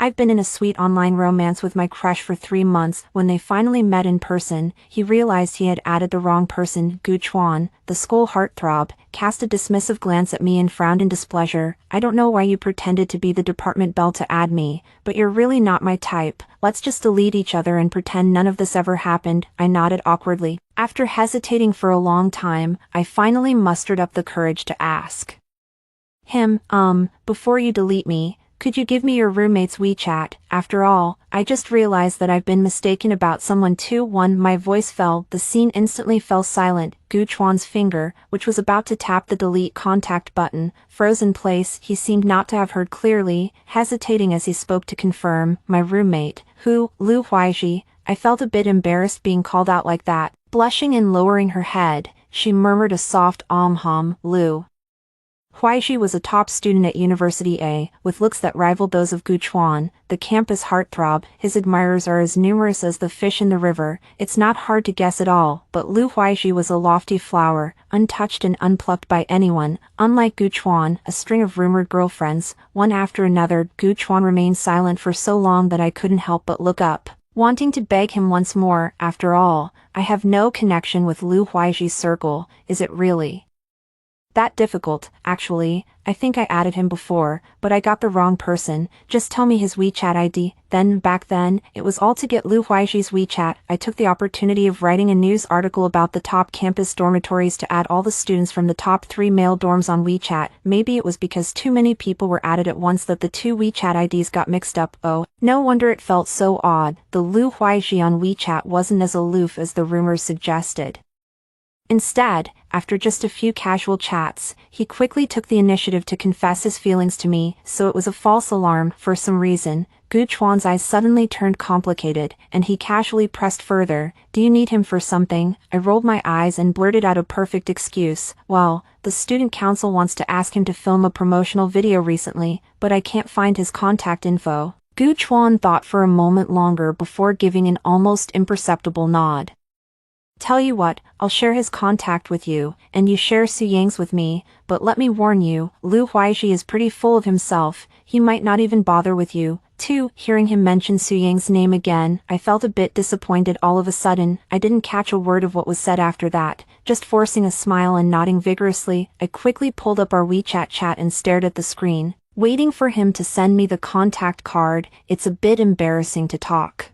I've been in a sweet online romance with my crush for 3 months. When they finally met in person, he realized he had added the wrong person. Gu Chuan, the school heartthrob, cast a dismissive glance at me and frowned in displeasure. I don't know why you pretended to be the department belle to add me, but you're really not my type. Let's just delete each other and pretend none of this ever happened. I nodded awkwardly. After hesitating for a long time, I finally mustered up the courage to ask him, before you delete me, could you give me your roommate's WeChat? After all, I just realized that I've been mistaken about someone too. My voice fell. The scene instantly fell silent. Gu Chuan's finger, which was about to tap the delete contact button, froze in place. He seemed not to have heard clearly, hesitating as he spoke to confirm. My roommate, who, Lu Huaiji. I felt a bit embarrassed being called out like that. Blushing and lowering her head, she murmured a soft hum. Lu Huaiji was a top student at University A, with looks that rivaled those of Gu Chuan, the campus heartthrob. His admirers are as numerous as the fish in the river. It's not hard to guess at all, but Lu Huaiji was a lofty flower, untouched and unplucked by anyone. Unlike Gu Chuan, a string of rumored girlfriends, one after another. Gu Chuan remained silent for so long that I couldn't help but look up, wanting to beg him once more. After all, I have no connection with Lu Huaiji's circle. Is it really that difficult? Actually, I think I added him before, but I got the wrong person. Just tell me his WeChat ID. Back then, it was all to get Lu Huaiji's WeChat. I took the opportunity of writing a news article about the top campus dormitories to add all the students from the top 3 male dorms on WeChat. Maybe it was because too many people were added at once that the two WeChat IDs got mixed up. Oh, no wonder it felt so odd. The Lu Huaiji on WeChat wasn't as aloof as the rumors suggested. Instead, after just a few casual chats, he quickly took the initiative to confess his feelings to me. So it was a false alarm. For some reason, Gu Chuan's eyes suddenly turned complicated, and he casually pressed further. Do you need him for something? I rolled my eyes and blurted out a perfect excuse. Well, the student council wants to ask him to film a promotional video recently, but I can't find his contact info. Gu Chuan thought for a moment longer before giving an almost imperceptible nod. Tell you what, I'll share his contact with you, and you share Su Yang's with me, but let me warn you, Lu Huaiji is pretty full of himself. He might not even bother with you. Too, hearing him mention Su Yang's name again, I felt a bit disappointed all of a sudden. I didn't catch a word of what was said after that, just forcing a smile and nodding vigorously. I quickly pulled up our WeChat chat and stared at the screen, waiting for him to send me the contact card. It's a bit embarrassing to talk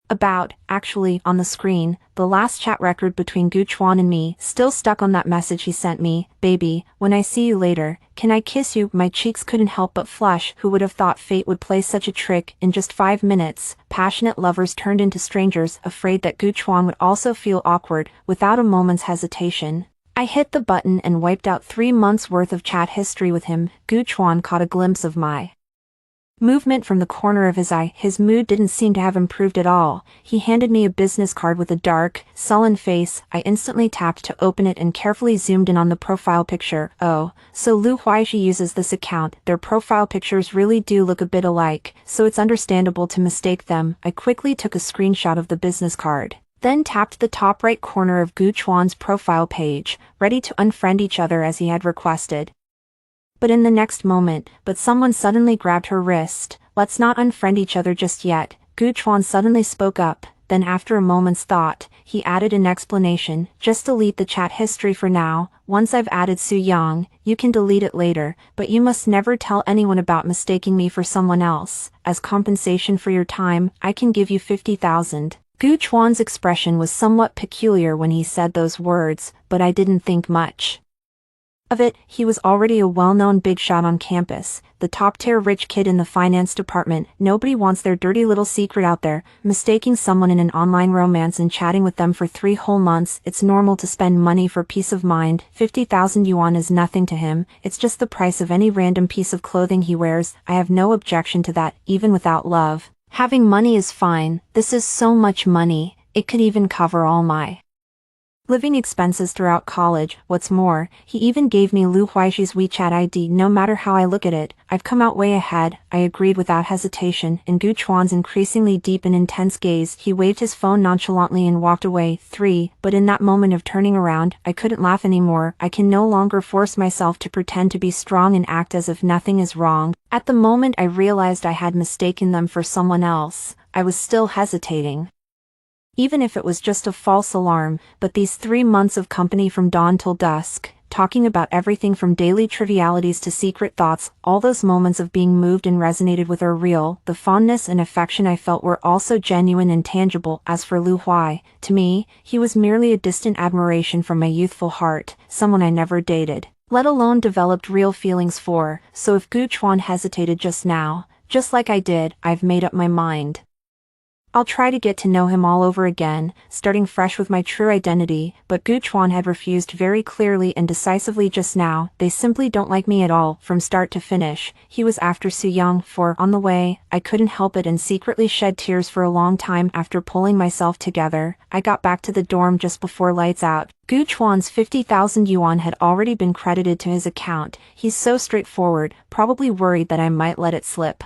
about. Actually, on the screen, the last chat record between Gu Chuan and me, still stuck on that message he sent me. Baby, when I see you later, can I kiss you? My cheeks couldn't help but flush. Who would have thought fate would play such a trick? In just 5 minutes, passionate lovers turned into strangers, afraid that Gu Chuan would also feel awkward. Without a moment's hesitation, I hit the button and wiped out 3 months worth of chat history with him. Gu Chuan caught a glimpse of my movement from the corner of his eye. His mood didn't seem to have improved at all. He handed me a business card with a dark, sullen face. I instantly tapped to open it and carefully zoomed in on the profile picture. Oh, so Lu Huaiji uses this account. Their profile pictures really do look a bit alike, so it's understandable to mistake them. I quickly took a screenshot of the business card, then tapped the top right corner of Gu Chuan's profile page, ready to unfriend each other as he had requested. But in the next moment, someone suddenly grabbed her wrist. Let's not unfriend each other just yet. Gu Chuan suddenly spoke up, then after a moment's thought, he added an explanation. Just delete the chat history for now. Once I've added Su Yang, you can delete it later, but you must never tell anyone about mistaking me for someone else. As compensation for your time, I can give you 50,000. Gu Chuan's expression was somewhat peculiar when he said those words, but I didn't think much of it. He was already a well-known big shot on campus, the top-tier rich kid in the finance department. Nobody wants their dirty little secret out there. Mistaking someone in an online romance and chatting with them for 3 whole months, it's normal to spend money for peace of mind. 50,000 yuan is nothing to him. It's just the price of any random piece of clothing he wears. I have no objection to that, even without love. Having money is fine. This is so much money, it could even cover all my living expenses throughout college. What's more, he even gave me Lu Huaixi's WeChat ID. No matter how I look at it, I've come out way ahead, I agreed without hesitation. In Gu Chuan's increasingly deep and intense gaze, he waved his phone nonchalantly and walked away. 3. But in that moment of turning around, I couldn't laugh anymore. I can no longer force myself to pretend to be strong and act as if nothing is wrong. At the moment I realized I had mistaken them for someone else, I was still hesitating. Even if it was just a false alarm, but these 3 months of company from dawn till dusk, talking about everything from daily trivialities to secret thoughts, all those moments of being moved and resonated with are real. The fondness and affection I felt were also genuine and tangible. As for Lu Huai, to me, he was merely a distant admiration from my youthful heart, someone I never dated, let alone developed real feelings for. So if Gu Chuan hesitated just now, just like I did, I've made up my mind. I'll try to get to know him all over again, starting fresh with my true identity, but Gu Chuan had refused very clearly and decisively just now. They simply don't like me at all, from start to finish. He was after Su Yang. On the way, I couldn't help it and secretly shed tears for a long time. After pulling myself together, I got back to the dorm just before lights out. Gu Chuan's 50,000 yuan had already been credited to his account. He's so straightforward, probably worried that I might let it slip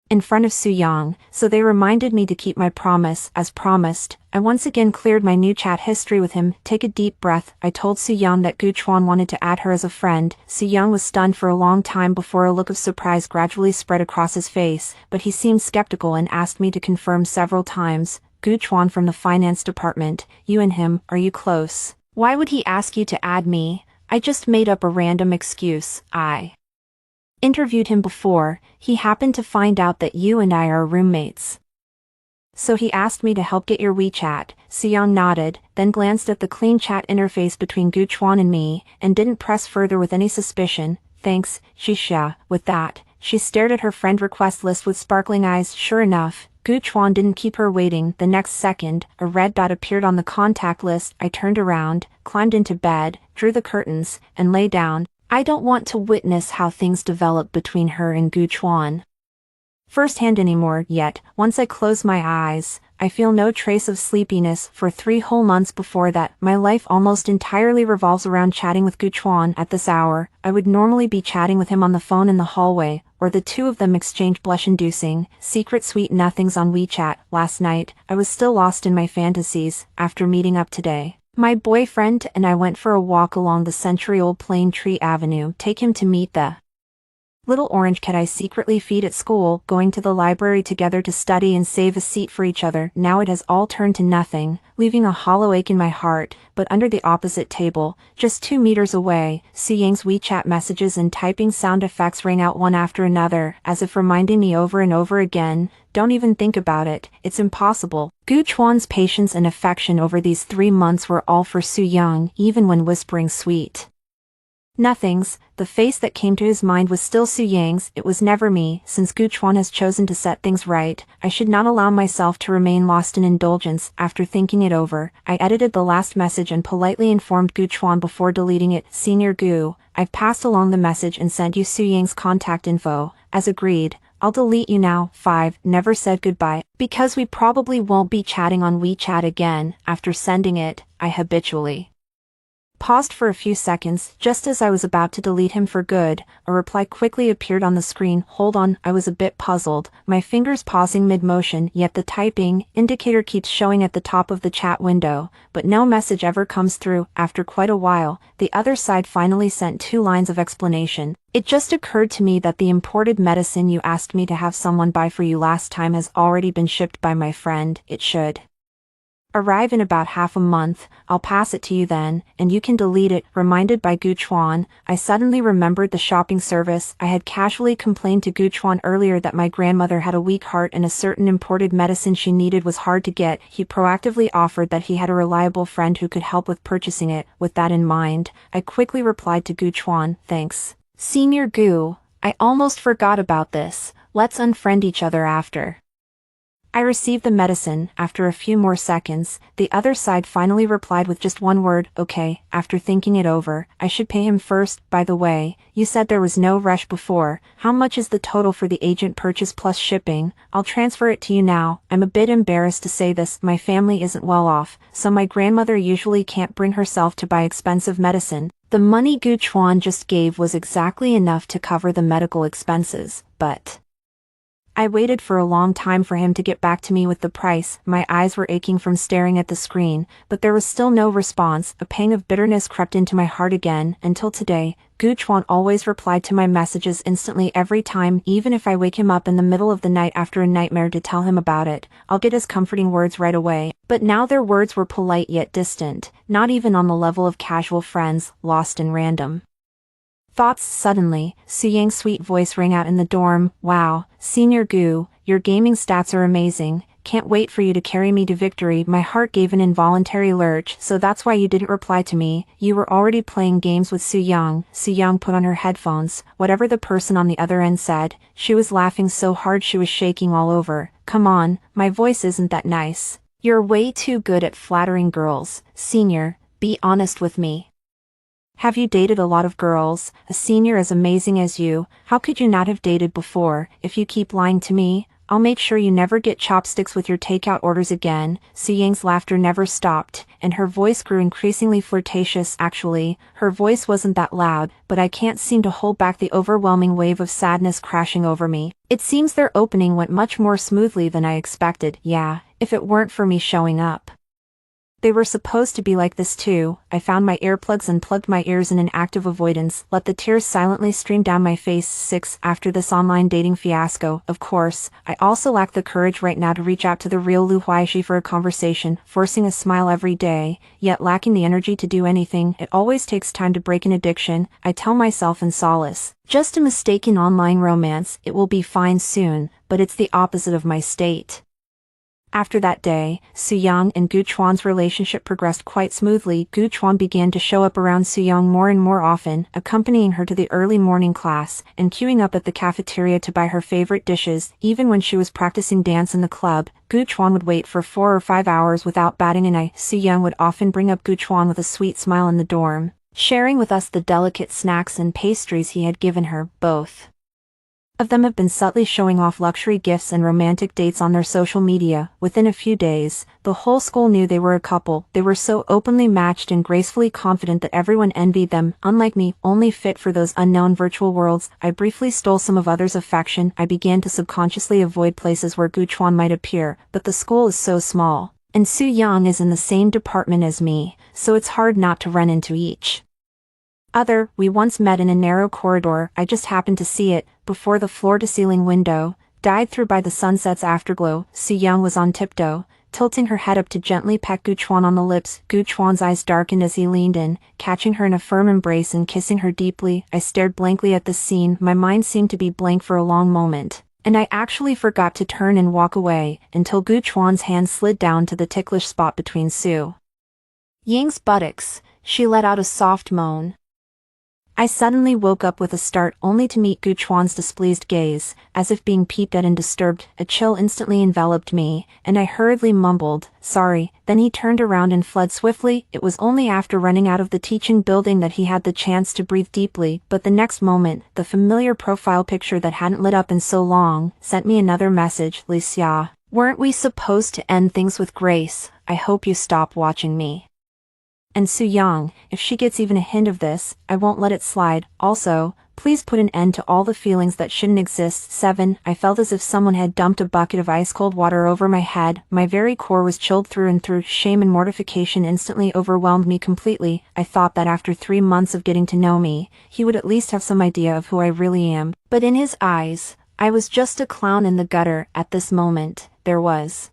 in front of Su Yang, so they reminded me to keep my promise. As promised, I once again cleared my new chat history with him. Take a deep breath. I told Su Yang that Gu Chuan wanted to add her as a friend. Su Yang was stunned for a long time before a look of surprise gradually spread across his face, but he seemed skeptical and asked me to confirm several times. Gu Chuan from the finance department, you and him, are you close? Why would he ask you to add me? I just made up a random excuse. I interviewed him before. He happened to find out that you and I are roommates, so he asked me to help get your WeChat. Su Yang nodded, then glanced at the clean chat interface between Gu Chuan and me, and didn't press further with any suspicion. Thanks, Shisha. With that, she stared at her friend request list with sparkling eyes. Sure enough, Gu Chuan didn't keep her waiting. The next second, a red dot appeared on the contact list. I turned around, climbed into bed, drew the curtains, and lay down. I don't want to witness how things develop between her and Gu Chuan firsthand anymore. Yet, once I close my eyes, I feel no trace of sleepiness. For 3 whole months before that, my life almost entirely revolves around chatting with Gu Chuan. At this hour, I would normally be chatting with him on the phone in the hallway, or the two of them exchange blush-inducing, secret sweet nothings on WeChat. Last night, I was still lost in my fantasies. After meeting up today, my boyfriend and I went for a walk along the century-old Plane Tree Avenue. Take him to meet the little orange cat I secretly feed at school, going to the library together to study and save a seat for each other. Now it has all turned to nothing, leaving a hollow ache in my heart. But under the opposite table, just 2 meters away, Su Yang's WeChat messages and typing sound effects rang out one after another, as if reminding me over and over again, don't even think about it, it's impossible. Gu Chuan's patience and affection over these 3 months were all for Su Yang, even when whispering sweet nothings. The face that came to his mind was still Su Yang's. It was never me. Since Gu Chuan has chosen to set things right, I should not allow myself to remain lost in indulgence. After thinking it over, I edited the last message and politely informed Gu Chuan before deleting it. Senior Gu, I've passed along the message and sent you Su Yang's contact info. As agreed, I'll delete you now. 5. Never said goodbye. Because we probably won't be chatting on WeChat again. After sending it, I habitually paused for a few seconds. Just as I was about to delete him for good, a reply quickly appeared on the screen. Hold on. I was a bit puzzled, my fingers pausing mid-motion, yet the typing indicator keeps showing at the top of the chat window, but no message ever comes through. After quite a while, the other side finally sent 2 lines of explanation. It just occurred to me that the imported medicine you asked me to have someone buy for you last time has already been shipped by my friend. It should arrive in about half a month. I'll pass it to you then, and you can delete it. Reminded by Gu Chuan, I suddenly remembered the shopping service. I had casually complained to Gu Chuan earlier that my grandmother had a weak heart and a certain imported medicine she needed was hard to get. He proactively offered that he had a reliable friend who could help with purchasing it. With that in mind, I quickly replied to Gu Chuan, thanks, Senior Gu, I almost forgot about this. Let's unfriend each other after I received the medicine. After a few more seconds, the other side finally replied with just one word, okay. After thinking it over, I should pay him first. By the way, you said there was no rush before. How much is the total for the agent purchase plus shipping? I'll transfer it to you now. I'm a bit embarrassed to say this, my family isn't well off, so my grandmother usually can't bring herself to buy expensive medicine. The money Gu Chuan just gave was exactly enough to cover the medical expenses, but I waited for a long time for him to get back to me with the price. My eyes were aching from staring at the screen, but there was still no response. A pang of bitterness crept into my heart again. Until today, Gu Chuan always replied to my messages instantly every time, even if I wake him up in the middle of the night after a nightmare to tell him about it. I'll get his comforting words right away. But now their words were polite yet distant, not even on the level of casual friends, lost and random. Thoughts. Suddenly, Su Yang's sweet voice rang out in the dorm. Wow, Senior Gu, your gaming stats are amazing. Can't wait for you to carry me to victory. My heart gave an involuntary lurch. So that's why you didn't reply to me. You were already playing games with Su Yang. Su Yang put on her headphones. Whatever the person on the other end said, she was laughing so hard she was shaking all over. Come on, my voice isn't that nice. You're way too good at flattering girls. Senior, be honest with me. Have you dated a lot of girls? A senior as amazing as you, how could you not have dated before? If you keep lying to me, I'll make sure you never get chopsticks with your takeout orders again. Su Yang's laughter never stopped, and her voice grew increasingly flirtatious. Actually, her voice wasn't that loud, but I can't seem to hold back the overwhelming wave of sadness crashing over me. It seems their opening went much more smoothly than I expected. Yeah, if it weren't for me showing up. They were supposed to be like this too. I found my earplugs and plugged my ears in an act of avoidance, let the tears silently stream down my face. 6. After this online dating fiasco, of course, I also lack the courage right now to reach out to the real Lu Huaishi for a conversation, forcing a smile every day, yet lacking the energy to do anything. It always takes time to break an addiction, I tell myself in solace. Just a mistaken online romance, it will be fine soon, but it's the opposite of my state. After that day, Su Yang and Gu Chuan's relationship progressed quite smoothly. Gu Chuan began to show up around Su Yang more and more often, accompanying her to the early morning class, and queuing up at the cafeteria to buy her favorite dishes. Even when she was practicing dance in the club, Gu Chuan would wait for 4 or 5 hours without batting an eye. Su Yang would often bring up Gu Chuan with a sweet smile in the dorm, sharing with us the delicate snacks and pastries he had given her. Both of them have been subtly showing off luxury gifts and romantic dates on their social media. Within a few days, the whole school knew they were a couple. They were so openly matched and gracefully confident that everyone envied them. Unlike me, only fit for those unknown virtual worlds, I briefly stole some of others' affection. I began to subconsciously avoid places where Gu Chuan might appear, but the school is so small, and Su Yang is in the same department as me, so it's hard not to run into each other. We once met in a narrow corridor. I just happened to see it, before the floor-to-ceiling window, dyed through by the sunset's afterglow. Su Yang was on tiptoe, tilting her head up to gently peck Gu Chuan on the lips. Gu Chuan's eyes darkened as he leaned in, catching her in a firm embrace and kissing her deeply. I stared blankly at this scene. My mind seemed to be blank for a long moment, and I actually forgot to turn and walk away, until Gu Chuan's hand slid down to the ticklish spot between Su Yang's buttocks. She let out a soft moan. I suddenly woke up with a start, only to meet Gu Chuan's displeased gaze, as if being peeped at and disturbed. A chill instantly enveloped me, and I hurriedly mumbled, "Sorry." Then he turned around and fled swiftly. It was only after running out of the teaching building that he had the chance to breathe deeply, but the next moment, the familiar profile picture that hadn't lit up in so long, sent me another message. "Li Xia, weren't we supposed to end things with grace? I hope you stop watching me. And Su Yang, if she gets even a hint of this, I won't let it slide. Also, please put an end to all the feelings that shouldn't exist." 7. I felt as if someone had dumped a bucket of ice-cold water over my head. My very core was chilled through and through. Shame and mortification instantly overwhelmed me completely. I thought that after 3 months of getting to know me, he would at least have some idea of who I really am. But in his eyes, I was just a clown in the gutter. At this moment, there was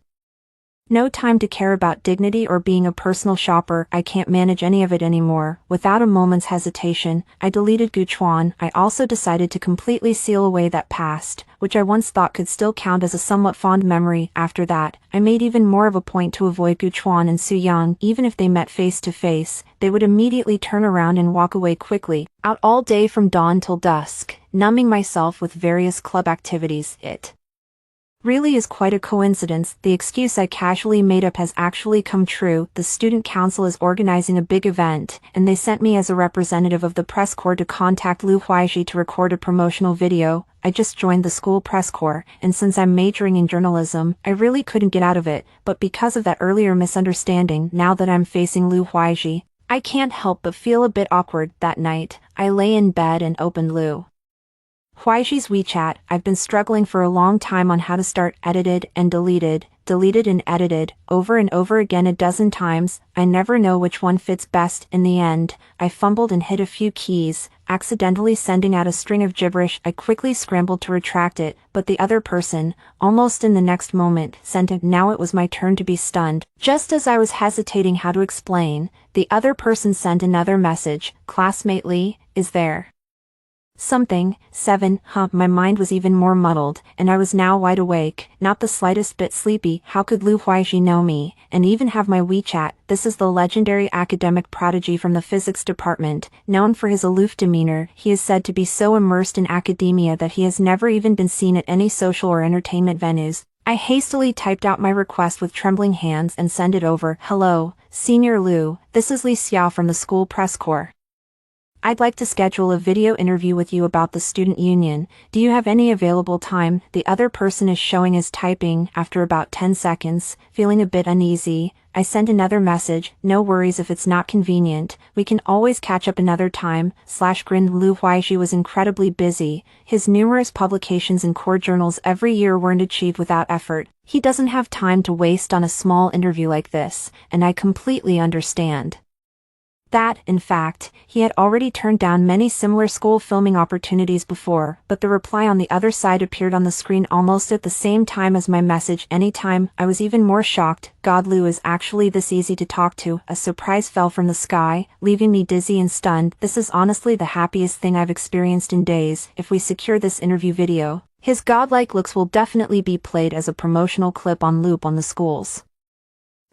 no time to care about dignity or being a personal shopper. I can't manage any of it anymore. Without a moment's hesitation, I deleted Gu Chuan. I also decided to completely seal away that past, which I once thought could still count as a somewhat fond memory. After that, I made even more of a point to avoid Gu Chuan and Su Yang. Even if they met face to face, they would immediately turn around and walk away quickly, out all day from dawn till dusk, numbing myself with various club activities. It really is quite a coincidence. The excuse I casually made up has actually come true. The student council is organizing a big event, and they sent me as a representative of the press corps to contact Lu Huaixi to record a promotional video. I just joined the school press corps, and since I'm majoring in journalism, I really couldn't get out of it, but because of that earlier misunderstanding, now that I'm facing Lu Huaixi, I can't help but feel a bit awkward. That night, I lay in bed and opened Lu Huaixi's WeChat. I've been struggling for a long time on how to start. Edited and deleted and edited, over and over again a dozen times. I never know which one fits best. In the end, I fumbled and hit a few keys, accidentally sending out a string of gibberish. I quickly scrambled to retract it, but the other person, almost in the next moment, sent it. Now it was my turn to be stunned. Just as I was hesitating how to explain, the other person sent another message. Classmate Lee, is there something? 7. My mind was even more muddled, and I was now wide awake, not the slightest bit sleepy. How could Lu Huaixi know me, and even have my WeChat? This is the legendary academic prodigy from the physics department. Known for his aloof demeanor, he is said to be so immersed in academia that he has never even been seen at any social or entertainment venues. I hastily typed out my request with trembling hands and sent it over. Hello, Senior Lu, this is Li Xiao from the school press corps. I'd like to schedule a video interview with you about the student union. Do you have any available time? The other person is showing his typing. After about 10 seconds, feeling a bit uneasy, I sent another message. No worries if it's not convenient. We can always catch up another time. Grin. Lu Huaixi was incredibly busy. His numerous publications in core journals every year weren't achieved without effort. He doesn't have time to waste on a small interview like this, and I completely understand that. In fact, he had already turned down many similar school filming opportunities before, but the reply on the other side appeared on the screen almost at the same time as my message. Anytime. I was even more shocked. God, Lu is actually this easy to talk to. A surprise fell from the sky, leaving me dizzy and stunned. This is honestly the happiest thing I've experienced in days. If we secure this interview video, his godlike looks will definitely be played as a promotional clip on loop on the school's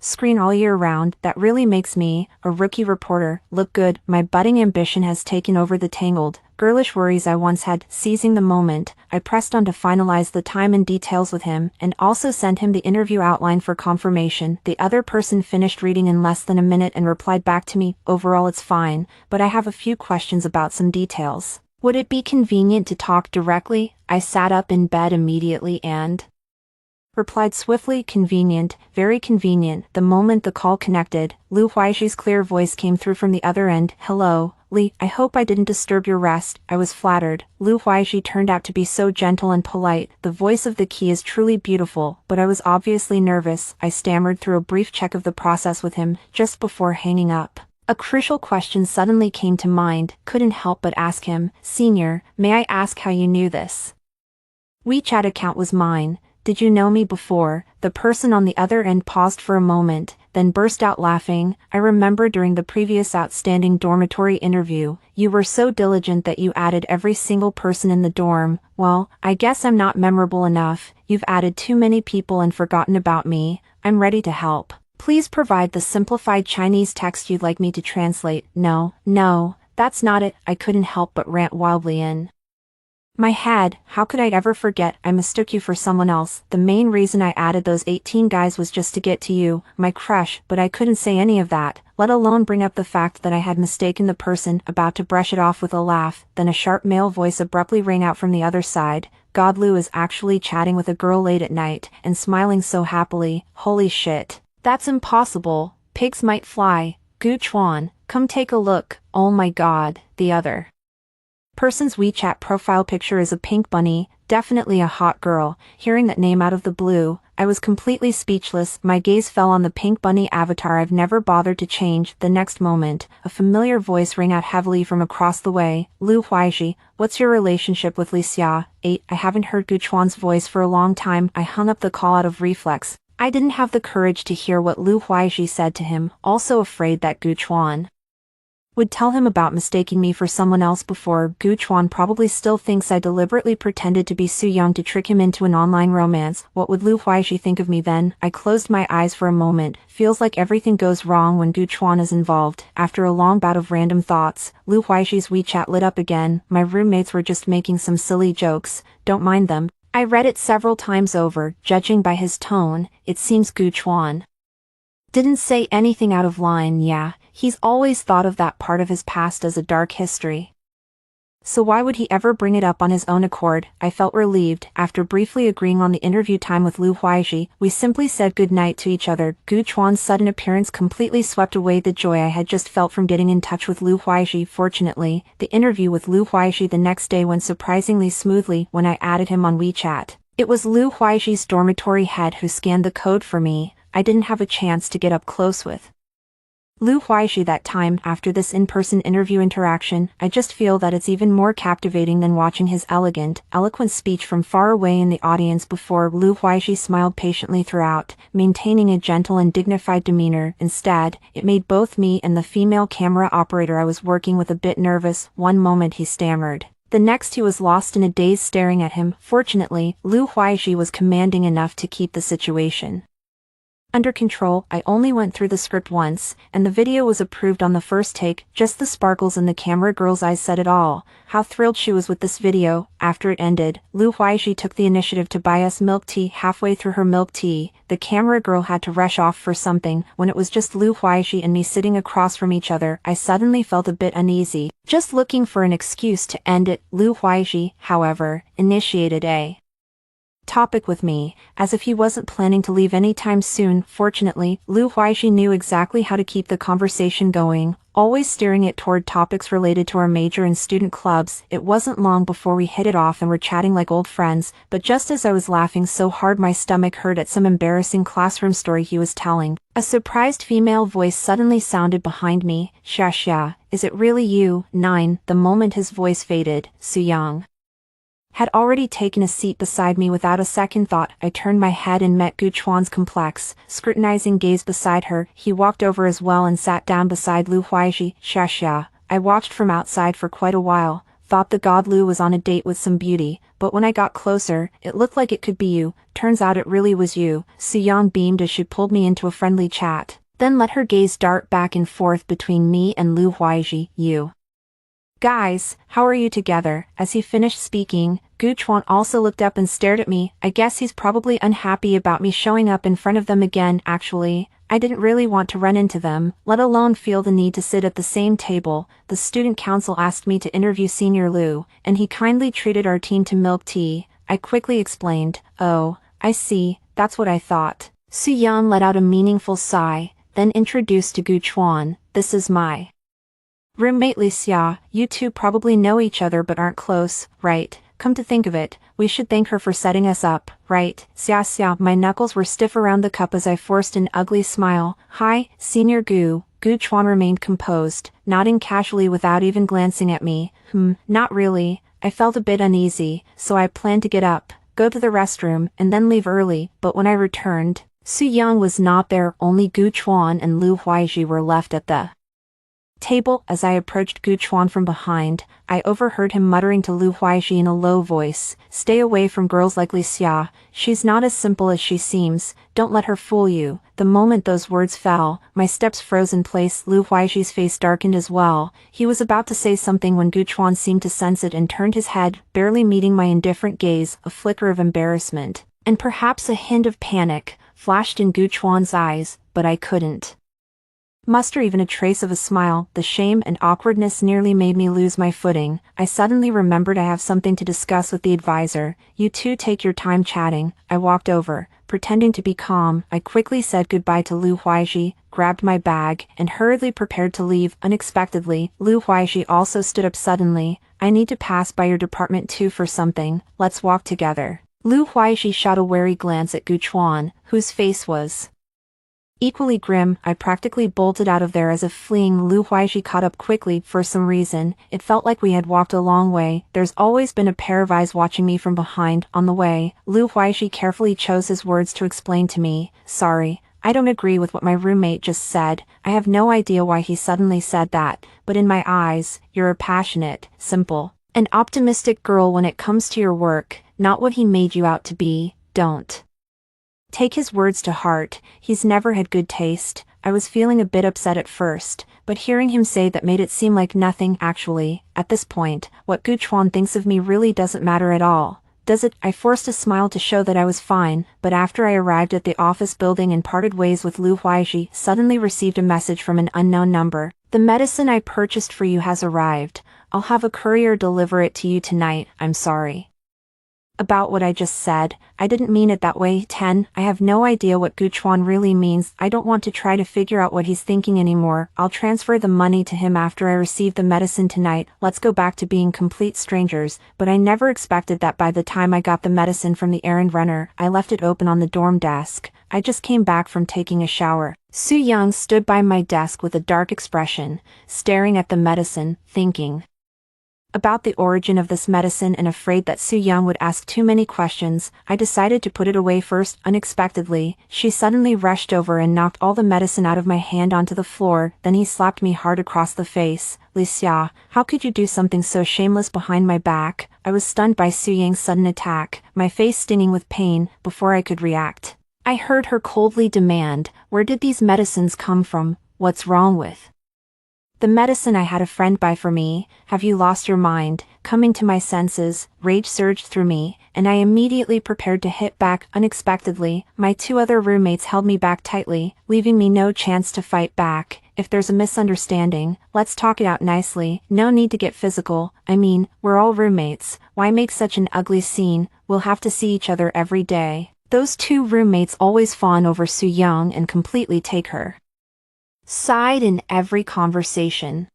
screen all year round. That really makes me, a rookie reporter, look good. My budding ambition has taken over the tangled, girlish worries I once had. Seizing the moment, I pressed on to finalize the time and details with him, and also sent him the interview outline for confirmation. The other person finished reading in less than a minute and replied back to me, overall it's fine, but I have a few questions about some details. Would it be convenient to talk directly? I sat up in bed immediately and replied swiftly, convenient, very convenient. The moment the call connected, Lu Huaixi's clear voice came through from the other end. Hello, Li, I hope I didn't disturb your rest. I was flattered. Lu Huaixi turned out to be so gentle and polite. The voice of the key is truly beautiful, but I was obviously nervous. I stammered through a brief check of the process with him, just before hanging up. A crucial question suddenly came to mind. Couldn't help but ask him, Senior, may I ask how you knew this WeChat account was mine? Did you know me before? The person on the other end paused for a moment, then burst out laughing. I remember during the previous outstanding dormitory interview, you were so diligent that you added every single person in the dorm. Well, I guess I'm not memorable enough. You've added too many people and forgotten about me. I'm ready to help. Please provide the simplified Chinese text you'd like me to translate. No, that's not it. I couldn't help but rant wildly in my head. How could I ever forget? I mistook you for someone else. The main reason I added those 18 guys was just to get to you, my crush, but I couldn't say any of that, let alone bring up the fact that I had mistaken the person. About to brush it off with a laugh, then a sharp male voice abruptly rang out from the other side. God, Lu is actually chatting with a girl late at night, and smiling so happily. Holy shit. That's impossible. Pigs might fly. Gu Chuan, come take a look. Oh my god. The other person's WeChat profile picture is a pink bunny, definitely a hot girl. Hearing that name out of the blue, I was completely speechless. My gaze fell on the pink bunny avatar I've never bothered to change. The next moment, a familiar voice rang out heavily from across the way. Lu Huaixi, what's your relationship with Li Xia? 8. I haven't heard Gu Chuan's voice for a long time. I hung up the call out of reflex. I didn't have the courage to hear what Lu Huaixi said to him, also afraid that Gu Chuan would tell him about mistaking me for someone else before. Gu Chuan probably still thinks I deliberately pretended to be Su Young to trick him into an online romance. What would Lu Huaixi think of me then? I closed my eyes for a moment. Feels like everything goes wrong when Gu Chuan is involved. After a long bout of random thoughts, Lu Huaxi's WeChat lit up again. My roommates were just making some silly jokes. Don't mind them. I read it several times over. Judging by his tone, it seems Gu Chuan didn't say anything out of line. Yeah, he's always thought of that part of his past as a dark history. So why would he ever bring it up on his own accord? I felt relieved. After briefly agreeing on the interview time with Lu Huaixi, we simply said goodnight to each other. Gu Chuan's sudden appearance completely swept away the joy I had just felt from getting in touch with Lu Huaixi. Fortunately, the interview with Lu Huaixi the next day went surprisingly smoothly when I added him on WeChat. It was Lu Huaixi's dormitory head who scanned the code for me. I didn't have a chance to get up close with Lu Huaixi that time. After this in-person interview interaction, I just feel that it's even more captivating than watching his elegant, eloquent speech from far away in the audience. Before, Lu Huaixi smiled patiently throughout, maintaining a gentle and dignified demeanor. Instead, it made both me and the female camera operator I was working with a bit nervous. One moment he stammered. The next he was lost in a daze staring at him. Fortunately, Lu Huaixi was commanding enough to keep the situation under control. I only went through the script once, and the video was approved on the first take. Just the sparkles in the camera girl's eyes said it all. How thrilled she was with this video. After it ended, Lu Huaixi took the initiative to buy us milk tea. Halfway through her milk tea, the camera girl had to rush off for something. When it was just Lu Huaixi and me sitting across from each other, I suddenly felt a bit uneasy, just looking for an excuse to end it. Lu Huaixi, however, initiated a topic with me, as if he wasn't planning to leave anytime soon. Fortunately, Lu Huaixi knew exactly how to keep the conversation going, always steering it toward topics related to our major and student clubs. It wasn't long before we hit it off and were chatting like old friends, but just as I was laughing so hard my stomach hurt at some embarrassing classroom story he was telling, a surprised female voice suddenly sounded behind me. Xia, is it really you? 9. The moment his voice faded, Su Yang had already taken a seat beside me. Without a second thought, I turned my head and met Gu Chuan's complex, scrutinizing gaze beside her. He walked over as well and sat down beside Lu Huaixi. Xia. I watched from outside for quite a while, thought the god Lu was on a date with some beauty, but when I got closer, it looked like it could be you. Turns out it really was you. Su Yang beamed as she pulled me into a friendly chat, then let her gaze dart back and forth between me and Lu Huaixi. You guys, how are you together? As he finished speaking, Gu Chuan also looked up and stared at me. I guess he's probably unhappy about me showing up in front of them again. Actually, I didn't really want to run into them, let alone feel the need to sit at the same table. The student council asked me to interview Senior Lu, and he kindly treated our team to milk tea. I quickly explained. Oh, I see, that's what I thought. Su Yang let out a meaningful sigh, then introduced to Gu Chuan. This is my roommate Li Xia. You two probably know each other but aren't close, right? Come to think of it, we should thank her for setting us up, right? Xia. My knuckles were stiff around the cup as I forced an ugly smile. Hi, Senior Gu. Gu Chuan remained composed, nodding casually without even glancing at me. Not really. I felt a bit uneasy, so I planned to get up, go to the restroom, and then leave early. But when I returned, Su Yang was not there. Only Gu Chuan and Lu Huaixi were left at the table. As I approached Gu Chuan from behind, I overheard him muttering to Lu Huaixi in a low voice, "Stay away from girls like Li Xia. She's not as simple as she seems. Don't let her fool you." The moment those words fell, my steps froze in place. Lu Huaixi's face darkened as well. He was about to say something when Gu Chuan seemed to sense it and turned his head, barely meeting my indifferent gaze. A flicker of embarrassment, and perhaps a hint of panic, flashed in Gu Chuan's eyes, but I couldn't muster even a trace of a smile. The shame and awkwardness nearly made me lose my footing. I suddenly remembered I have something to discuss with the advisor. You two take your time chatting. I walked over, pretending to be calm. I quickly said goodbye to Lu Huaixi, grabbed my bag, and hurriedly prepared to leave. Unexpectedly, Lu Huaixi also stood up suddenly. I need to pass by your department too for something. Let's walk together. Lu Huaixi shot a wary glance at Gu Chuan, whose face was equally grim. I practically bolted out of there as if fleeing. Lu Huaixi caught up quickly. For some reason, it felt like we had walked a long way. There's always been a pair of eyes watching me from behind. On the way, Lu Huaixi carefully chose his words to explain to me. Sorry, I don't agree with what my roommate just said. I have no idea why he suddenly said that, but in my eyes, you're a passionate, simple, and optimistic girl when it comes to your work, not what he made you out to be. Don't take his words to heart. He's never had good taste. I was feeling a bit upset at first, but hearing him say that made it seem like nothing. Actually, at this point, what Gu Chuan thinks of me really doesn't matter at all. Does it? I forced a smile to show that I was fine, but after I arrived at the office building and parted ways with Lu Huaiji, suddenly received a message from an unknown number. The medicine I purchased for you has arrived. I'll have a courier deliver it to you tonight. I'm sorry about what I just said. I didn't mean it that way. 10. I have no idea what Guchuan really means. I don't want to try to figure out what he's thinking anymore. I'll transfer the money to him after I receive the medicine tonight. Let's go back to being complete strangers. But I never expected that by the time I got the medicine from the errand runner, I left it open on the dorm desk. I just came back from taking a shower. Su Young stood by my desk with a dark expression, staring at the medicine, thinking about the origin of this medicine and afraid that Su Young would ask too many questions. I decided to put it away first. Unexpectedly, she suddenly rushed over and knocked all the medicine out of my hand onto the floor. Then he slapped me hard across the face. Li Xia, how could you do something so shameless behind my back? I was stunned by Su Yang's sudden attack, my face stinging with pain, before I could react. I heard her coldly demand, where did these medicines come from? What's wrong with the medicine I had a friend buy for me? Have you lost your mind? Coming to my senses, rage surged through me, and I immediately prepared to hit back. Unexpectedly, my two other roommates held me back tightly, leaving me no chance to fight back. If there's a misunderstanding, let's talk it out nicely. No need to get physical. I mean, we're all roommates. Why make such an ugly scene? We'll have to see each other every day. Those two roommates always fawn over Su Young and completely take her side in every conversation.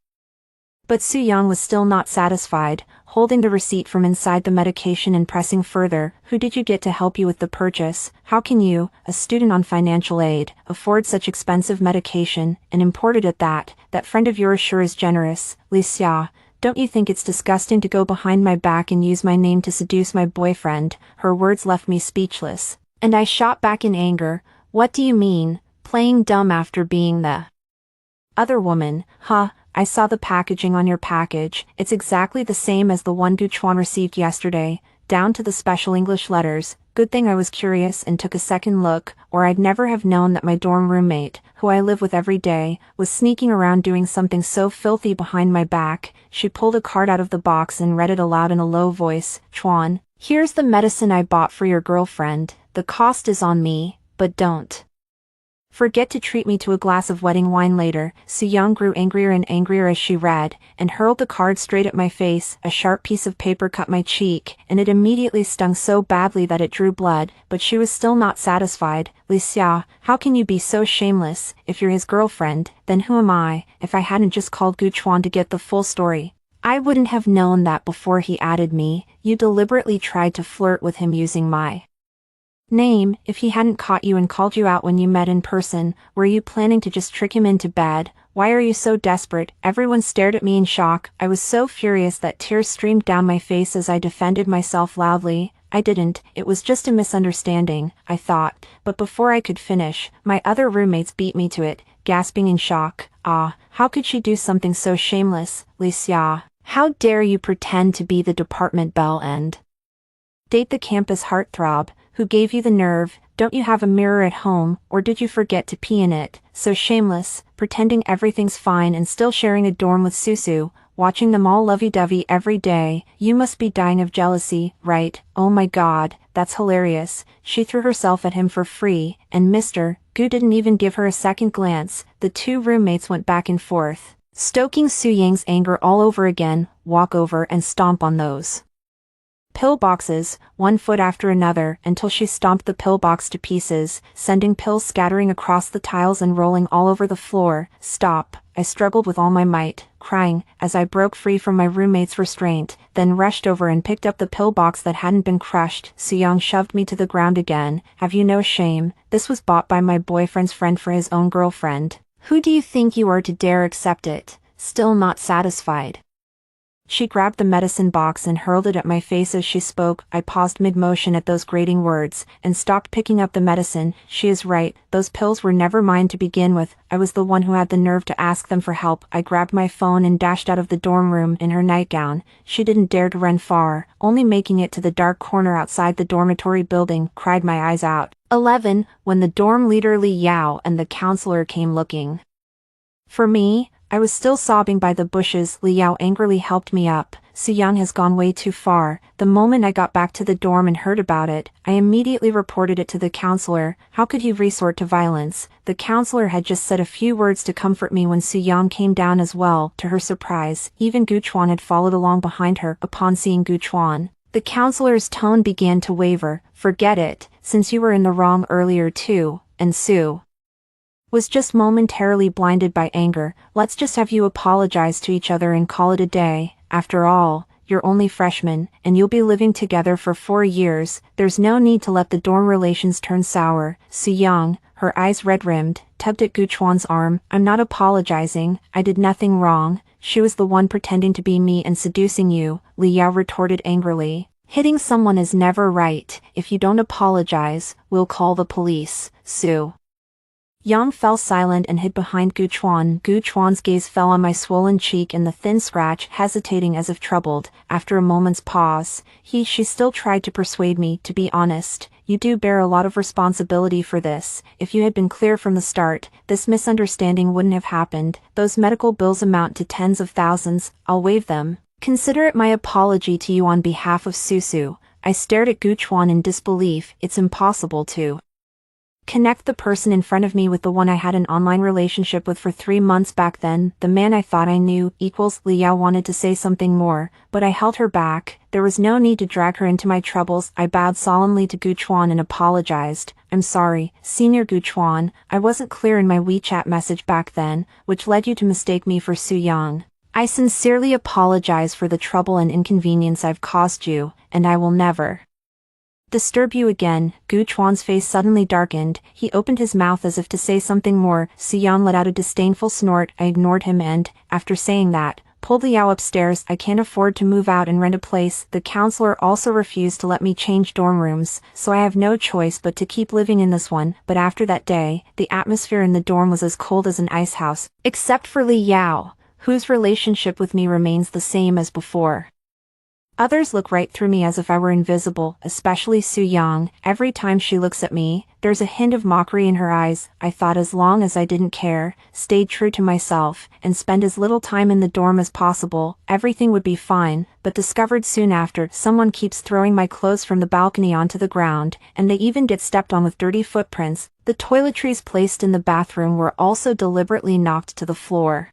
But Su Young was still not satisfied, holding the receipt from inside the medication and pressing further. Who did you get to help you with the purchase? How can you, a student on financial aid, afford such expensive medication, and imported at that? That friend of yours sure is generous. Li Xia, don't you think it's disgusting to go behind my back and use my name to seduce my boyfriend? Her words left me speechless, and I shot back in anger. What do you mean, playing dumb after being the other woman? Huh, I saw the packaging on your package. It's exactly the same as the one Guchuan received yesterday, down to the special English letters. Good thing I was curious and took a second look, or I'd never have known that my dorm roommate, who I live with every day, was sneaking around doing something so filthy behind my back. She pulled a card out of the box and read it aloud in a low voice. Chuan, here's the medicine I bought for your girlfriend. The cost is on me, but don't forget to treat me to a glass of wedding wine later. Su Young grew angrier and angrier as she read, and hurled the card straight at my face. A sharp piece of paper cut my cheek, and it immediately stung so badly that it drew blood, but she was still not satisfied. Li Xia, how can you be so shameless? If you're his girlfriend, then who am I? If I hadn't just called Guchuan to get the full story, I wouldn't have known that before he added me. You deliberately tried to flirt with him using my name. If he hadn't caught you and called you out when you met in person, were you planning to just trick him into bed? Why are you so desperate? Everyone stared at me in shock. I was so furious that tears streamed down my face as I defended myself loudly. I didn't. It was just a misunderstanding, I thought. But before I could finish, my other roommates beat me to it, gasping in shock. Ah, how could she do something so shameless? Li Xia, how dare you pretend to be the department belle and date the campus heartthrob? Who gave you the nerve? Don't you have a mirror at home, or did you forget to pee in it? So shameless, pretending everything's fine and still sharing a dorm with Susu, watching them all lovey-dovey every day. You must be dying of jealousy, right? Oh my god, that's hilarious. She threw herself at him for free, and Mr. Gu didn't even give her a second glance. The two roommates went back and forth, stoking Su Yang's anger all over again. Walk over and stomp on those pillboxes, one foot after another, until she stomped the pillbox to pieces, sending pills scattering across the tiles and rolling all over the floor. Stop, I struggled with all my might, crying, as I broke free from my roommate's restraint, then rushed over and picked up the pillbox that hadn't been crushed. Su Young shoved me to the ground again. Have you no shame? This was bought by my boyfriend's friend for his own girlfriend. Who do you think you are to dare accept it? Still not satisfied, she grabbed the medicine box and hurled it at my face as she spoke. I paused mid-motion at those grating words, and stopped picking up the medicine. She is right, those pills were never mine to begin with. I was the one who had the nerve to ask them for help. I grabbed my phone and dashed out of the dorm room in her nightgown. She didn't dare to run far, only making it to the dark corner outside the dormitory building. Cried my eyes out. 11. When the dorm leader Li Yao and the counselor came looking for me, I was still sobbing by the bushes. Liao angrily helped me up. Soo-young has gone way too far. The moment I got back to the dorm and heard about it, I immediately reported it to the counselor. How could he resort to violence? The counselor had just said a few words to comfort me when Soo-young came down as well. To her surprise, even Gu Chuan had followed along behind her. Upon seeing Gu Chuan, the counselor's tone began to waver. Forget it, since you were in the wrong earlier too, and Sue was just momentarily blinded by anger. Let's just have you apologize to each other and call it a day. After all, you're only freshmen, and you'll be living together for 4 years. There's no need to let the dorm relations turn sour. Soo-young, her eyes red-rimmed, tugged at Gu Chuan's arm. I'm not apologizing, I did nothing wrong. She was the one pretending to be me and seducing you, Liao retorted angrily. Hitting someone is never right. If you don't apologize, we'll call the police. Soo-young fell silent and hid behind Gu Chuan. Gu Chuan's gaze fell on my swollen cheek and the thin scratch, hesitating as if troubled. After a moment's pause, she still tried to persuade me. To be honest, you do bear a lot of responsibility for this. If you had been clear from the start, this misunderstanding wouldn't have happened. Those medical bills amount to tens of thousands. I'll waive them. Consider it my apology to you on behalf of Susu. I stared at Gu Chuan in disbelief. It's impossible to connect the person in front of me with the one I had an online relationship with for 3 months back then. The man I thought I knew equals. Liao wanted to say something more, but I held her back. There was no need to drag her into my troubles. I bowed solemnly to Gu Chuan and apologized. I'm sorry, Senior Gu Chuan, I wasn't clear in my WeChat message back then, which led you to mistake me for Soo-young. I sincerely apologize for the trouble and inconvenience I've caused you, and I will never disturb you again. Gu Chuan's face suddenly darkened. He opened his mouth as if to say something more. Soo-young let out a disdainful snort. I ignored him and, after saying that, pulled Liao upstairs. I can't afford to move out and rent a place. The counselor also refused to let me change dorm rooms, so I have no choice but to keep living in this one. But after that day, the atmosphere in the dorm was as cold as an ice house, except for Liao, whose relationship with me remains the same as before. Others look right through me as if I were invisible, especially Soo-young. Every time she looks at me, there's a hint of mockery in her eyes. I thought as long as I didn't care, stayed true to myself, and spend as little time in the dorm as possible, everything would be fine, but discovered soon after someone keeps throwing my clothes from the balcony onto the ground, and they even get stepped on with dirty footprints. The toiletries placed in the bathroom were also deliberately knocked to the floor.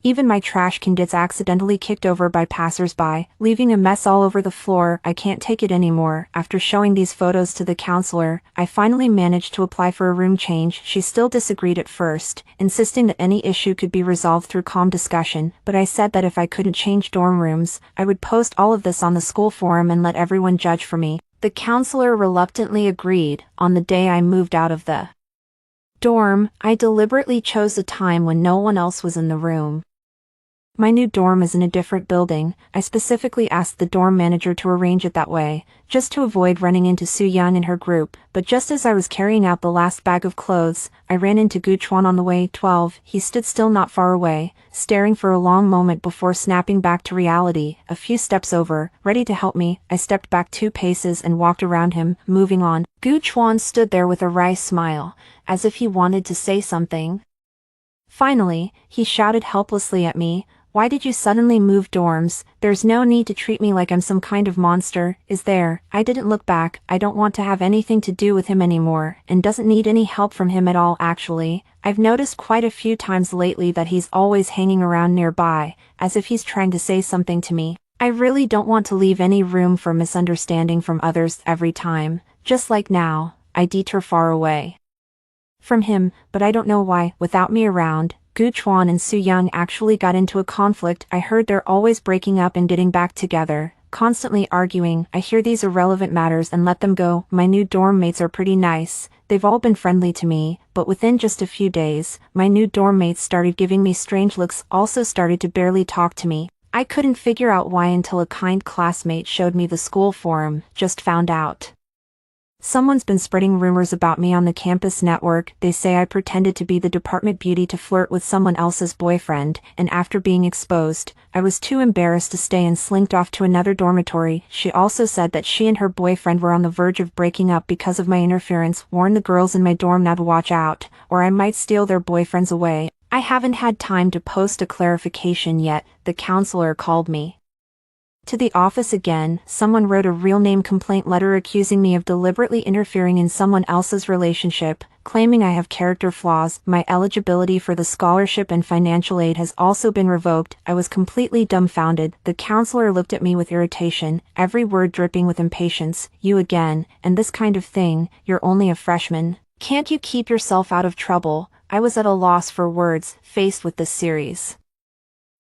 Even my trash can gets accidentally kicked over by passers-by, leaving a mess all over the floor. I can't take it anymore. After showing these photos to the counselor, I finally managed to apply for a room change. She still disagreed at first, insisting that any issue could be resolved through calm discussion, but I said that if I couldn't change dorm rooms, I would post all of this on the school forum and let everyone judge for me. The counselor reluctantly agreed. On the day I moved out of the dorm, I deliberately chose a time when no one else was in the room. My new dorm is in a different building. I specifically asked the dorm manager to arrange it that way, just to avoid running into Soo-young and her group, but just as I was carrying out the last bag of clothes, I ran into Gu Chuan on the way. 12. He stood still not far away, staring for a long moment before snapping back to reality. A few steps over, ready to help me, I stepped back 2 paces and walked around him, moving on. Gu Chuan stood there with a wry smile, as if he wanted to say something. Finally, he shouted helplessly at me, "Why did you suddenly move dorms? There's no need to treat me like I'm some kind of monster, is there?" I didn't look back. I don't want to have anything to do with him anymore, and doesn't need any help from him at all actually. I've noticed quite a few times lately that he's always hanging around nearby, as if he's trying to say something to me. I really don't want to leave any room for misunderstanding from others every time. Just like now, I detour far away from him, but I don't know why. Without me around, Gu Chuan and Soo-young actually got into a conflict. I heard they're always breaking up and getting back together, constantly arguing. I hear these irrelevant matters and let them go. My new dorm mates are pretty nice. They've all been friendly to me, but within just a few days, my new dorm mates started giving me strange looks, also started to barely talk to me. I couldn't figure out why until a kind classmate showed me the school forum. Just found out someone's been spreading rumors about me on the campus network. They say I pretended to be the department beauty to flirt with someone else's boyfriend, and after being exposed, I was too embarrassed to stay and slinked off to another dormitory. She also said that she and her boyfriend were on the verge of breaking up because of my interference. Warned the girls in my dorm now to watch out, or I might steal their boyfriends away. I haven't had time to post a clarification yet, the counselor called me to the office again. Someone wrote a real name complaint letter accusing me of deliberately interfering in someone else's relationship, claiming I have character flaws. My eligibility for the scholarship and financial aid has also been revoked. I was completely dumbfounded. The counselor looked at me with irritation, every word dripping with impatience. You again, and this kind of thing, you're only a freshman. Can't you keep yourself out of trouble? I was at a loss for words, faced with this series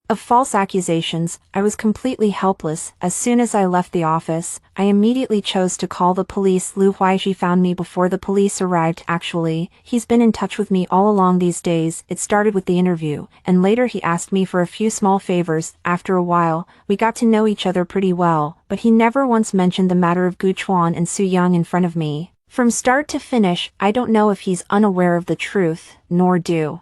of false accusations. I was completely helpless. As soon as I left the office, I immediately chose to call the police. Lu Huaishi found me before the police arrived. Actually, he's been in touch with me all along these days. It started with the interview, and later he asked me for a few small favors. After a while, we got to know each other pretty well, but he never once mentioned the matter of Gu Chuan and Su Young in front of me. From start to finish, I don't know if he's unaware of the truth, nor do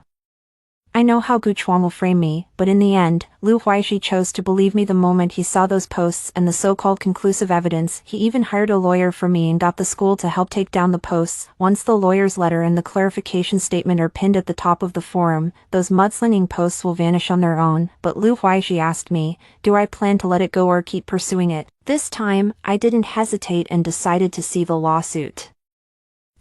I know how Gu Chuan will frame me, but in the end, Lu Huaishi chose to believe me the moment he saw those posts and the so-called conclusive evidence. He even hired a lawyer for me and got the school to help take down the posts. Once the lawyer's letter and the clarification statement are pinned at the top of the forum, those mudslinging posts will vanish on their own. But Lu Huaishi asked me, do I plan to let it go or keep pursuing it? This time, I didn't hesitate and decided to see the lawsuit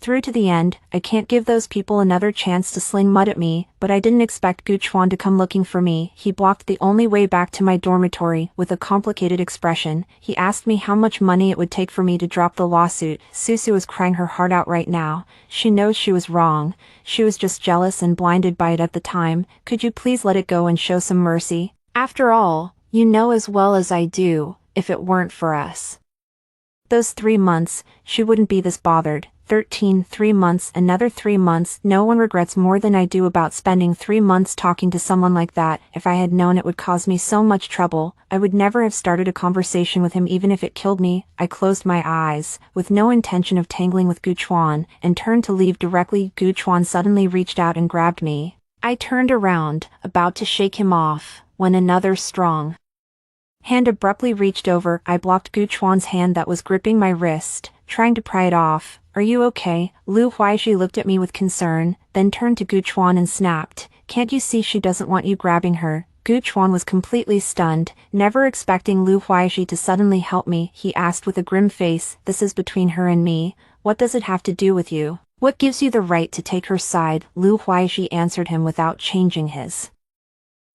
through to the end. I can't give those people another chance to sling mud at me, but I didn't expect Gu Chuan to come looking for me. He blocked the only way back to my dormitory with a complicated expression. He asked me how much money it would take for me to drop the lawsuit. Susu is crying her heart out right now. She knows she was wrong. She was just jealous and blinded by it at the time. Could you please let it go and show some mercy? After all, you know as well as I do, if it weren't for us, those 3 months, she wouldn't be this bothered. 3 months, another 3 months. No one regrets more than I do about spending 3 months talking to someone like that. If I had known it would cause me so much trouble, I would never have started a conversation with him even if it killed me. I closed my eyes, with no intention of tangling with Gu Chuan, and turned to leave directly. Gu Chuan suddenly reached out and grabbed me. I turned around, about to shake him off, when another strong hand abruptly reached over. I blocked Gu Chuan's hand that was gripping my wrist, trying to pry it off. Are you okay? Lu Huaishi looked at me with concern, then turned to Gu Chuan and snapped, can't you see she doesn't want you grabbing her? Gu Chuan was completely stunned, never expecting Lu Huaishi to suddenly help me. He asked with a grim face, this is between her and me. What does it have to do with you? What gives you the right to take her side? Lu Huaishi answered him without changing his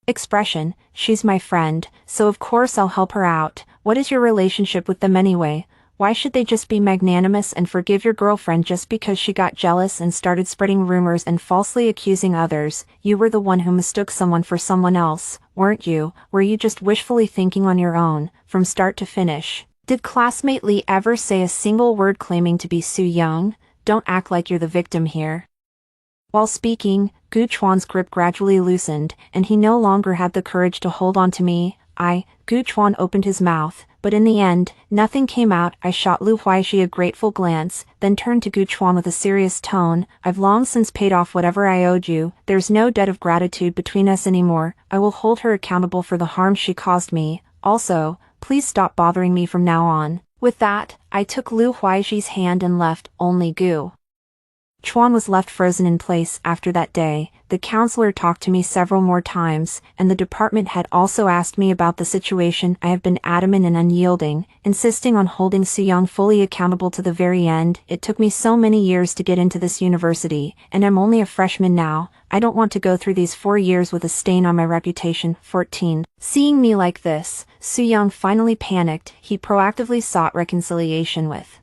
expression. She's my friend, so of course I'll help her out. What is your relationship with them anyway? Why should they just be magnanimous and forgive your girlfriend just because she got jealous and started spreading rumors and falsely accusing others? You were the one who mistook someone for someone else, weren't you? Were you just wishfully thinking on your own, from start to finish? Did classmate Li ever say a single word claiming to be Su Young? Don't act like you're the victim here. While speaking, Gu Chuan's grip gradually loosened, and he no longer had the courage to hold on to me. Gu Chuan opened his mouth, but in the end, nothing came out. I shot Lu Huaishi a grateful glance, then turned to Gu Chuan with a serious tone. I've long since paid off whatever I owed you. There's no debt of gratitude between us anymore. I will hold her accountable for the harm she caused me. Also, please stop bothering me from now on. With that, I took Lu Huaishi's hand and left. Only Gu Chuan was left frozen in place. After that day, the counselor talked to me several more times, and the department had also asked me about the situation. I have been adamant and unyielding, insisting on holding Su Young fully accountable to the very end. It took me so many years to get into this university, and I'm only a freshman now. I don't want to go through these 4 years with a stain on my reputation. 14. Seeing me like this, Su Young finally panicked. He proactively sought reconciliation with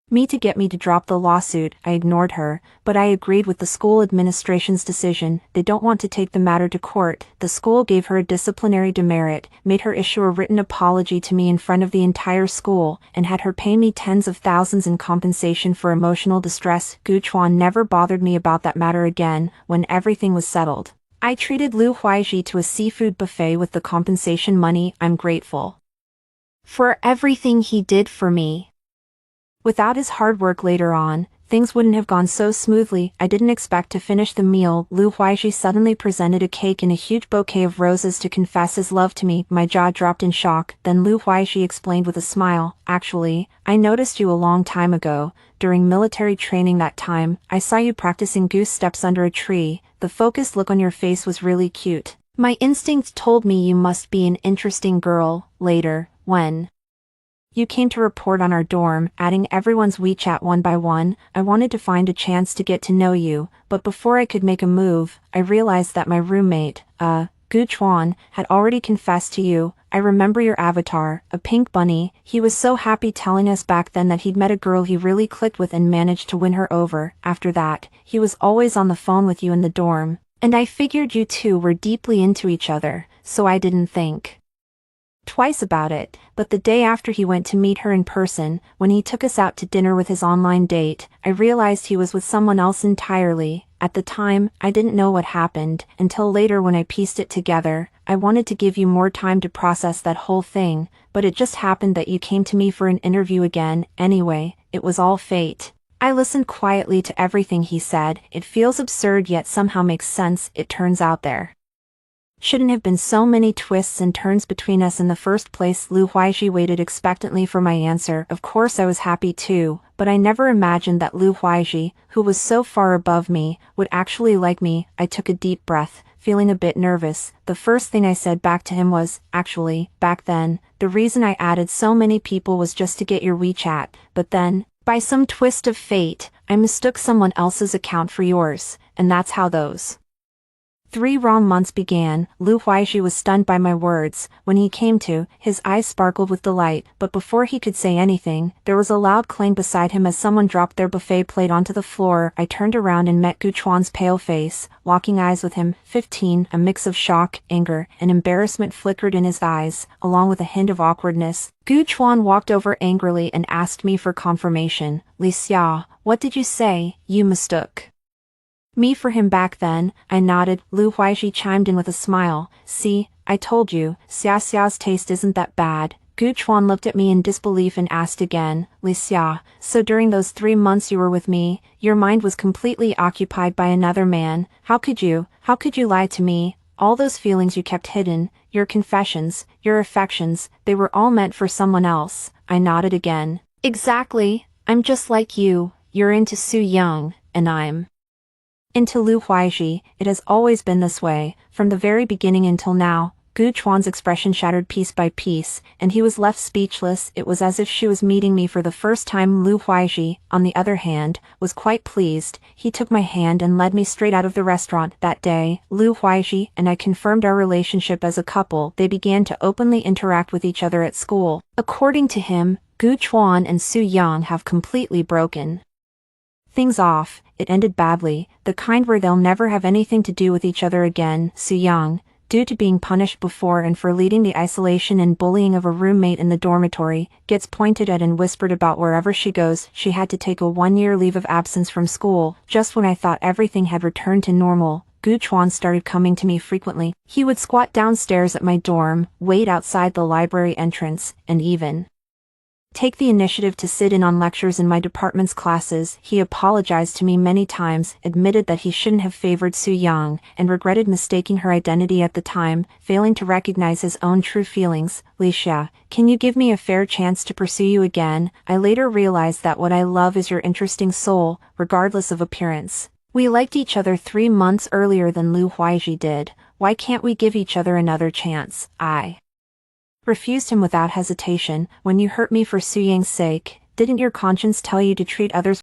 me to get me to drop the lawsuit. I ignored her, but I agreed with the school administration's decision. They don't want to take the matter to court. The school gave her a disciplinary demerit, made her issue a written apology to me in front of the entire school, and had her pay me tens of thousands in compensation for emotional distress. Gu Chuan never bothered me about that matter again. When everything was settled, I treated Lu Huaishi to a seafood buffet with the compensation money. I'm grateful for everything he did for me. Without his hard work later on, things wouldn't have gone so smoothly. I didn't expect to finish the meal. Lu Huaixi suddenly presented a cake and a huge bouquet of roses to confess his love to me. My jaw dropped in shock. Then Lu Huaixi explained with a smile, "Actually, I noticed you a long time ago. During military training that time, I saw you practicing goose steps under a tree. The focused look on your face was really cute. My instincts told me you must be an interesting girl." Later, when you came to report on our dorm, adding everyone's WeChat one by one, I wanted to find a chance to get to know you, but before I could make a move, I realized that my roommate, Gu Chuan, had already confessed to you. I remember your avatar, a pink bunny. He was so happy telling us back then that he'd met a girl he really clicked with and managed to win her over. After that, he was always on the phone with you in the dorm. And I figured you two were deeply into each other, so I didn't think twice about it. But the day after he went to meet her in person, when he took us out to dinner with his online date, I realized he was with someone else entirely. At the time, I didn't know what happened, until later when I pieced it together. I wanted to give you more time to process that whole thing, but it just happened that you came to me for an interview again. Anyway, it was all fate. I listened quietly to everything he said. It feels absurd yet somehow makes sense. It turns out there shouldn't have been so many twists and turns between us in the first place. Lu Huaixi waited expectantly for my answer. Of course I was happy too, but I never imagined that Lu Huaixi, who was so far above me, would actually like me. I took a deep breath, feeling a bit nervous. The first thing I said back to him was, "Actually, back then, the reason I added so many people was just to get your WeChat, but then, by some twist of fate, I mistook someone else's account for yours, and that's how those 3 wrong months began." Lu Huaixi was stunned by my words. When he came to, his eyes sparkled with delight, but before he could say anything, there was a loud clang beside him as someone dropped their buffet plate onto the floor. I turned around and met Gu Chuan's pale face, locking eyes with him. 15, a mix of shock, anger, and embarrassment flickered in his eyes, along with a hint of awkwardness. Gu Chuan walked over angrily and asked me for confirmation. "Li Xia, what did you say? You mistook me for him back then?" I nodded. Lu Huaixi chimed in with a smile. "See, I told you, Xia Xiao's taste isn't that bad." Gu Chuan looked at me in disbelief and asked again, "Li Xia, so during those 3 months you were with me, your mind was completely occupied by another man? How could you lie to me? All those feelings you kept hidden, your confessions, your affections, they were all meant for someone else?" I nodded again. "Exactly, I'm just like you. You're into Su Young, and I'm into Lu Huaixi. It has always been this way, from the very beginning until now." Gu Chuan's expression shattered piece by piece, and he was left speechless. It was as if she was meeting me for the first time. Lu Huaixi, on the other hand, was quite pleased. He took my hand and led me straight out of the restaurant. That day, Lu Huaixi and I confirmed our relationship as a couple. They began to openly interact with each other at school. According to him, Gu Chuan and Su Yang have completely broken things off. It ended badly, the kind where they'll never have anything to do with each other again. Su Yang, due to being punished before and for leading the isolation and bullying of a roommate in the dormitory, gets pointed at and whispered about wherever she goes. She had to take a 1-year leave of absence from school. Just when I thought everything had returned to normal, Gu Chuan started coming to me frequently. He would squat downstairs at my dorm, wait outside the library entrance, and even take the initiative to sit in on lectures in my department's classes. He apologized to me many times, admitted that he shouldn't have favored Su Yang, and regretted mistaking her identity at the time, failing to recognize his own true feelings. "Li Xia, can you give me a fair chance to pursue you again? I later realized that what I love is your interesting soul, regardless of appearance. We liked each other 3 months earlier than Lu Huaixi did. Why can't we give each other another chance?" I refused him without hesitation. "When you hurt me for Su Yang's sake, didn't your conscience tell you to treat others